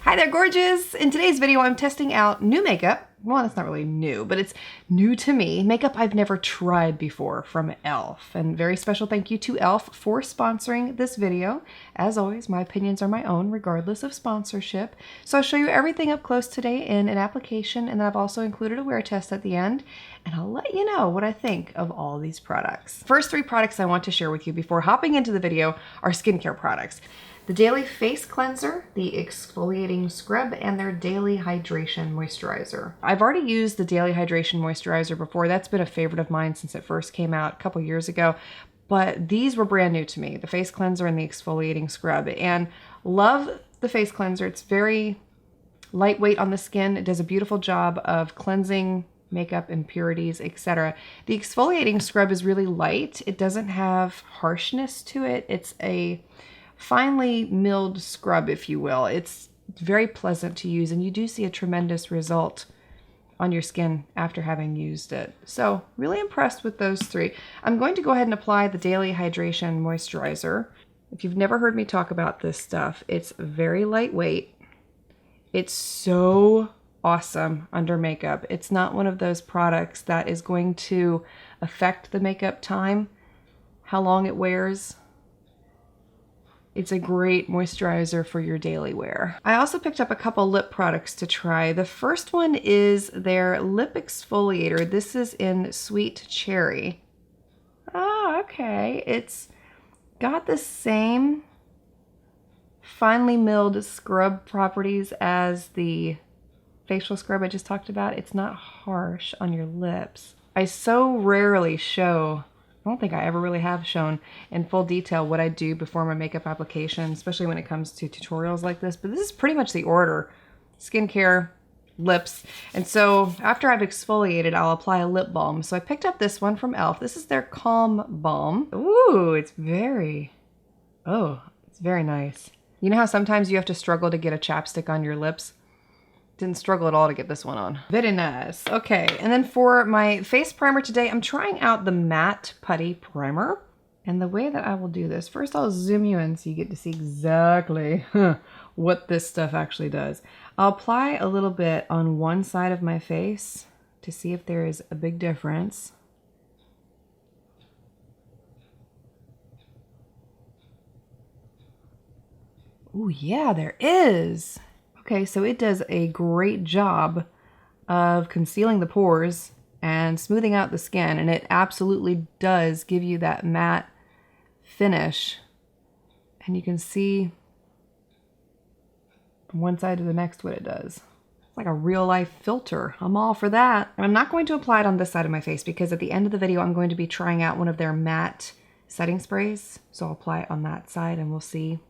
Hi there, gorgeous! In today's video, I'm testing out new makeup. Well, that's not really new, but it's new to me. Makeup I've never tried before from e.l.f. And very special thank you to e.l.f. for sponsoring this video. As always, my opinions are my own, regardless of sponsorship. So I'll show you everything up close today in an application, and then I've also included a wear test at the end, and I'll let you know what I think of all these products. First three products I want to share with you before hopping into the video are skincare products. The Daily Face Cleanser, the Exfoliating Scrub, and their Daily Hydration Moisturizer. I've already used the Daily Hydration Moisturizer before. That's been a favorite of mine since it first came out a couple years ago. But these were brand new to me, the Face Cleanser and the Exfoliating Scrub. And love the Face Cleanser. It's very lightweight on the skin. It does a beautiful job of cleansing makeup, impurities, etc. The Exfoliating Scrub is really light. It doesn't have harshness to it. It's a finely milled scrub, if you will. It's very pleasant to use, and you do see a tremendous result on your skin after having used it. So really impressed with those three. I'm going to go ahead and apply the Daily Hydration Moisturizer. If you've never heard me talk about this stuff, it's very lightweight. It's so awesome under makeup. It's not one of those products that is going to affect the makeup time, how long it wears. It's a great moisturizer for your daily wear. I also picked up a couple lip products to try. The first one is their lip exfoliator. This is in Sweet Cherry. Oh, okay. It's got the same finely milled scrub properties as the facial scrub I just talked about. It's not harsh on your lips. I so rarely show, I don't think I ever really have shown in full detail what I do before my makeup application, especially when it comes to tutorials like this, but this is pretty much the order. Skincare, lips, and so after I've exfoliated, I'll apply a lip balm. So I picked up this one from e.l.f. This is their Calm Balm. Ooh, it's very nice. You know how sometimes you have to struggle to get a chapstick on your lips? Didn't struggle at all to get this one on. Very nice. Okay, and then for my face primer today, I'm trying out the Matte Putty Primer. And the way that I will do this, first I'll zoom you in so you get to see exactly what this stuff actually does. I'll apply a little bit on one side of my face to see if there is a big difference. Oh yeah, there is. Okay, so it does a great job of concealing the pores and smoothing out the skin, and it absolutely does give you that matte finish. And you can see from one side to the next what it does. It's like a real life filter. I'm all for that. And I'm not going to apply it on this side of my face because at the end of the video I'm going to be trying out one of their matte setting sprays. So I'll apply it on that side and we'll see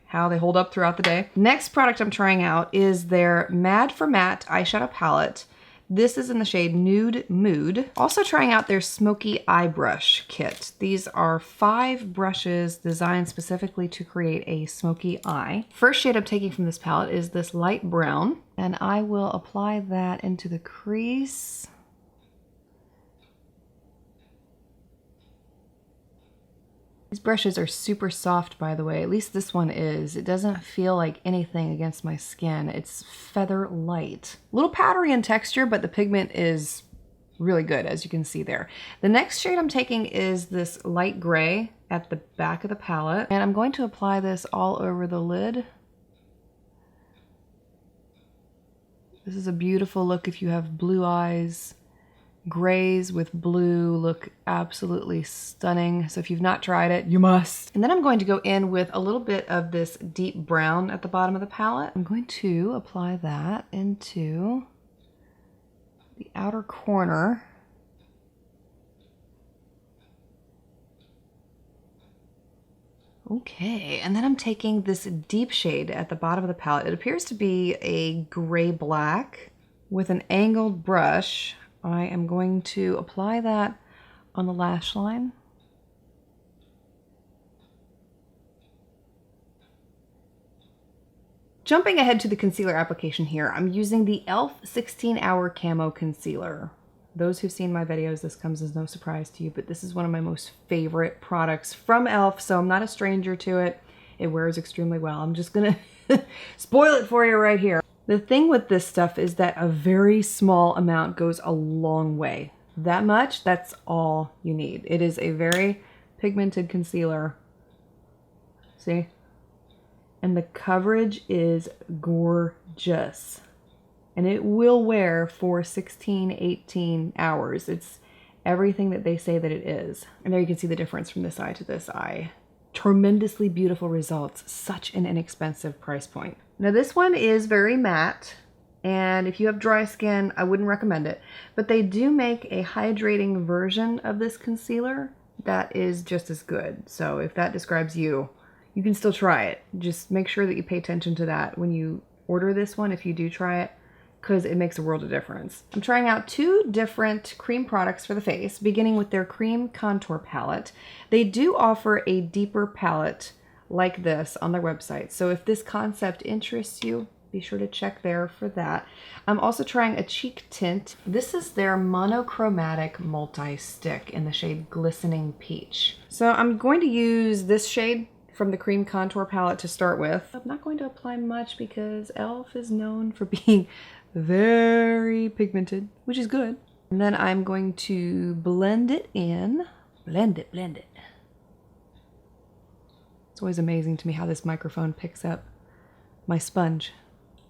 how they hold up throughout the day. Next product I'm trying out is their Mad for Matte eyeshadow palette. This is in the shade Nude Mood. Also trying out their Smoky Eye Brush kit. These are 5 brushes designed specifically to create a smoky eye. First shade I'm taking from this palette is this light brown, and I will apply that into the crease. These brushes are super soft, by the way. At least this one is. It doesn't feel like anything against my skin. It's feather light. A little powdery in texture, but the pigment is really good, as you can see there. The next shade I'm taking is this light gray at the back of the palette, and I'm going to apply this all over the lid. This is a beautiful look if you have blue eyes. Grays with blue look absolutely stunning. So if you've not tried it, you must. And then I'm going to go in with a little bit of this deep brown at the bottom of the palette. I'm going to apply that into the outer corner. Okay, and then I'm taking this deep shade at the bottom of the palette. It appears to be a gray black with an angled brush. I am going to apply that on the lash line. Jumping ahead to the concealer application here, I'm using the e.l.f. 16 Hour Camo Concealer. Those who've seen my videos, this comes as no surprise to you, but this is one of my most favorite products from e.l.f., so I'm not a stranger to it. It wears extremely well. I'm just gonna spoil it for you right here. The thing with this stuff is that a very small amount goes a long way. That much, that's all you need. It is a very pigmented concealer. See? And the coverage is gorgeous. And it will wear for 16, 18 hours. It's everything that they say that it is. And there you can see the difference from this eye to this eye. Tremendously beautiful results. Such an inexpensive price point. Now this one is very matte. And if you have dry skin, I wouldn't recommend it. But they do make a hydrating version of this concealer that is just as good. So if that describes you, you can still try it. Just make sure that you pay attention to that when you order this one if you do try it, because it makes a world of difference. I'm trying out 2 different cream products for the face, beginning with their cream contour palette. They do offer a deeper palette like this on their website. So if this concept interests you, be sure to check there for that. I'm also trying a cheek tint. This is their monochromatic multi-stick in the shade Glistening Peach. So I'm going to use this shade from the cream contour palette to start with. I'm not going to apply much because e.l.f. is known for being very pigmented, which is good. And then I'm going to blend it in. Blend it, blend it. It's always amazing to me how this microphone picks up my sponge.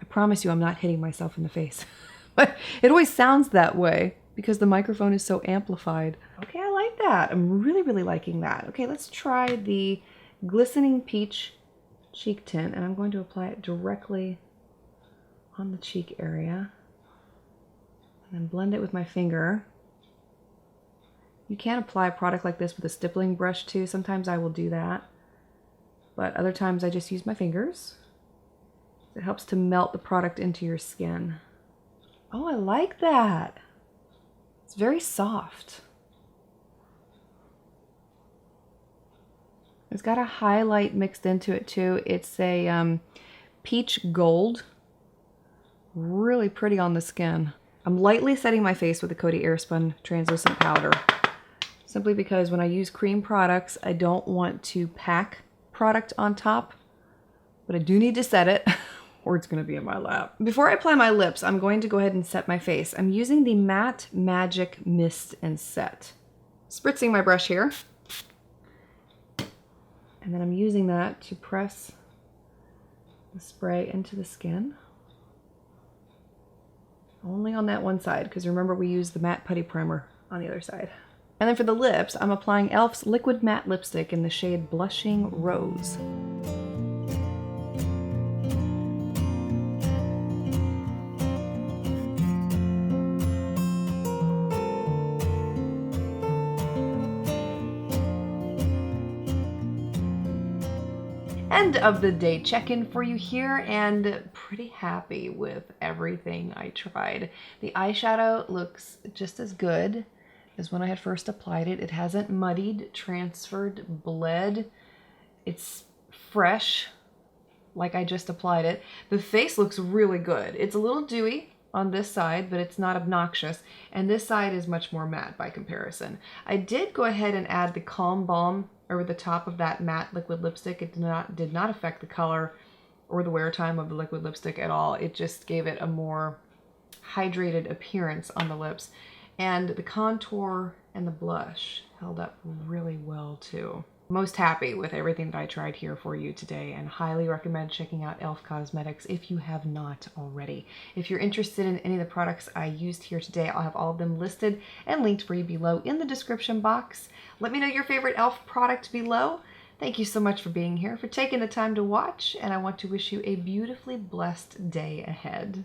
I promise you I'm not hitting myself in the face. But it always sounds that way because the microphone is so amplified. Okay, I like that. I'm really, really liking that. Okay, let's try the Glistening Peach cheek tint, and I'm going to apply it directly on the cheek area and then blend it with my finger. You can apply a product like this with a stippling brush too. Sometimes I will do that, but other times I just use my fingers. It helps to melt the product into your skin. Oh, I like that. It's very soft. It's got a highlight mixed into it too. It's a peach gold. Really pretty on the skin. I'm lightly setting my face with the Coty Airspun translucent powder, simply because when I use cream products, I don't want to pack product on top, but I do need to set it or it's gonna be in my lap. Before I apply my lips, I'm going to go ahead and set my face. I'm using the Matte Magic Mist and Set. Spritzing my brush here. And then I'm using that to press the spray into the skin. Only on that one side, because remember we used the matte putty primer on the other side. And then for the lips, I'm applying e.l.f.'s Liquid Matte Lipstick in the shade Blushing Rose. End of the day check-in for you here, and pretty happy with everything I tried. The eyeshadow looks just as good as when I had first applied it. It hasn't muddied, transferred, bled. It's fresh like I just applied it. The face looks really good. It's a little dewy on this side, but it's not obnoxious, and this side is much more matte by comparison. I did go ahead and add the Calm Balm over the top of that matte liquid lipstick. It did not affect the color or the wear time of the liquid lipstick at all. It just gave it a more hydrated appearance on the lips. And the contour and the blush held up really well too. Most happy with everything that I tried here for you today, and highly recommend checking out e.l.f. Cosmetics if you have not already. If you're interested in any of the products I used here today, I'll have all of them listed and linked for you below in the description box. Let me know your favorite e.l.f. product below. Thank you so much for being here, for taking the time to watch, and I want to wish you a beautifully blessed day ahead.